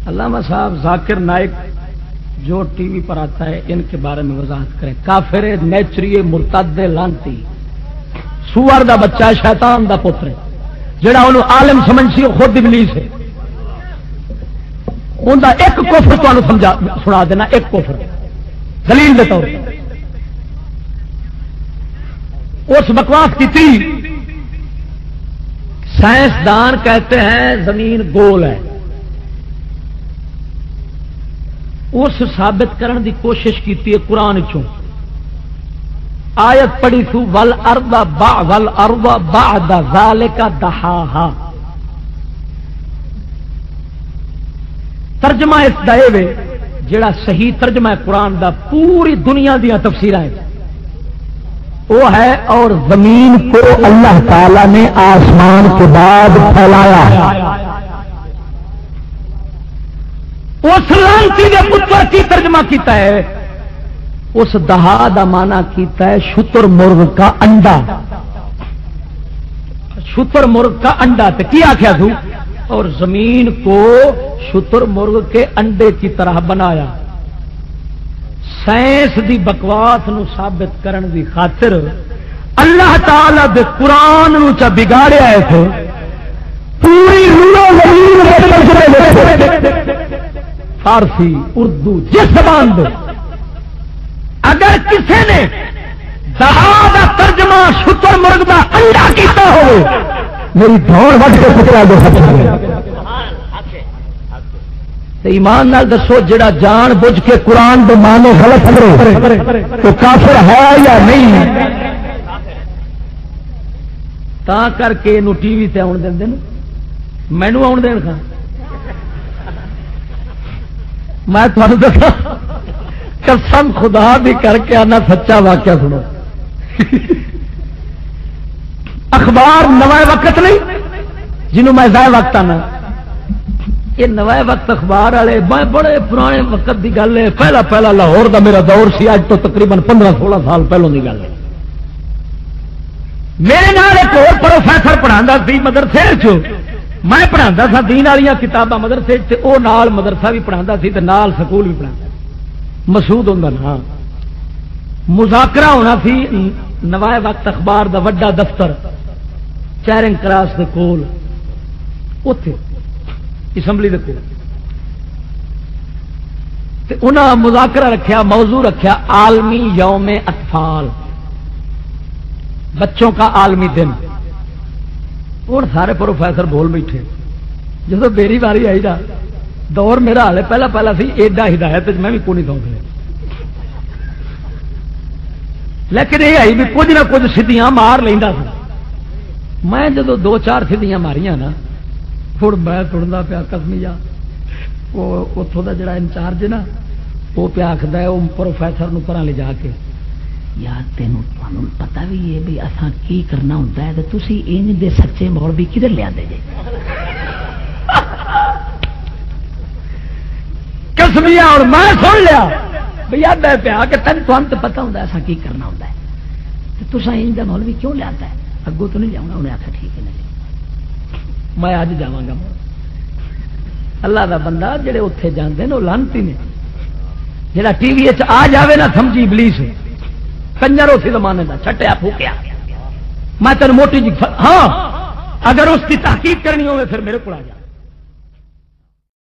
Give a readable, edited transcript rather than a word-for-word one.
علامہ صاحب ذاکر نائک جو T V پر آتا ہے ان کے بارے میں وضاحت کریں. کافر نیچری مرتد لانتی سوار دا بچہ ہے، شیطان دا پتر ہے، جڑا انہوں عالم سمجھ سی خود ابلیس ہے. ان دا ایک کفر تمہیں سنا دینا، ایک کفر دلیل دے طور اس بکواس کی تھی. سائنسدان کہتے ہیں زمین گول ہے، اس ثابت کرنے دی کوشش کی قرآن چوں آیت پڑھی تھو والارض بعد ذالک دحاہا. ترجمہ اس دا اے جڑا صحیح ترجمہ ہے قرآن دا پوری دنیا دیا تفسیراں وہ ہے، اور زمین کو اللہ تعالی نے آسمان کے بعد پھیلایا. اس لانتی نے پتر کی ترجمہ کیتا ہے، اس دہا دا معنی کیتا ہے شتر مرغ کا انڈا. شتر مرغ کا انڈا تے کی آخیا تو، اور زمین کو شتر مرغ کے انڈے کی طرح بنایا. سائنس دی بکواس نو ثابت کرن دی خاطر اللہ تعالی دے قرآن نو چا بگاڑیا ہے تھے. پوری فارسی اردو جس زبان دے اگر کسی نے دہا دا ترجمہ شتر مرغ دا انڈا کیتا ہو میری دھوڑ وٹ کے پتلا دے سکتے ایمان نال دسو جڑا جان بوجھ کے قرآن دے معنی غلط کرے تو کافر ہے یا نہیں؟ تا کر کے نو ٹی وی تے آن دین دین مینوں آن دین کھا میں تھانوں دسا قسم خدا دی کر کے آنا سچا واقعہ سنو. اخبار نوائے وقت نہیں جنہوں میں ضائع وقت آنا، یہ نوائے وقت اخبار والے میں بڑے پرانے وقت دی گل ہے. پہلا لاہور دا میرا دور سی، اج تو تقریباً 15-16 سال پہلوں دی گل ہے. میرے نال ایک اور پروفیسر پڑھاندا سی مدرسے چ، میں پڑھاندا سا دین والیاں کتاباں مدرسے تے او نال مدرسہ بھی پڑھاندا سی تے نال سکول بھی پڑھاندا. مسعود ہوندا نا. مذاکرہ ہونا سی نوائے وقت اخبار دا وڈا دفتر چیرنگ کراس دے کول، اوتھے اسمبلی دے کول. تے انہاں مذاکرہ رکھیا، موضوع رکھیا عالمی یوم اطفال، بچوں کا عالمی دن. اور سارے پروفیسر بول بیٹھے. جب میری باری آئی نا، دور میرا حال پہلا سی ایڈا ہدایت میں بھی کونی سونچ لیا، لیکن یہ آئی بھی کچھ نہ کچھ سیدیاں مار لینا تھا. میں جدو 2-4 سیدیاں ماریاں نا، پھر میں سنتا پیا قسمیا وہ اتوں کا جڑا انچارج نا وہ پیا آخر ہے وہ پروفیسر نو پرا لے جا کے یار تینوں پتا بھی ہے بھی اصا کی کرنا ہوتا ہے تو تھی انج دے سچے مولوی کدھر لیا دے جے. قسمیا اور میں سن لیا بھائی یاد ہے پیا کہ تین تو پتا ہوتا ہے اصا کی کرنا ہوتا ہے تو تصا انج دا مولوی کیوں لیا ہے اگوں تو نہیں جاؤں. انہیں آخر ٹھیک ہے نہیں میں اج جا گا. اللہ دا بندہ جڑے اتنے جاندے نے وہ لانتی نے. جڑا ٹی وی آ جاوے نا سمجھی ابلیس کنجر اسی زمانے دا چھٹیا پھوکیا. میں تین موٹی جی ہاں اگر اس کی تحقیق کرنی ہوئے پھر میرے کو آ جا.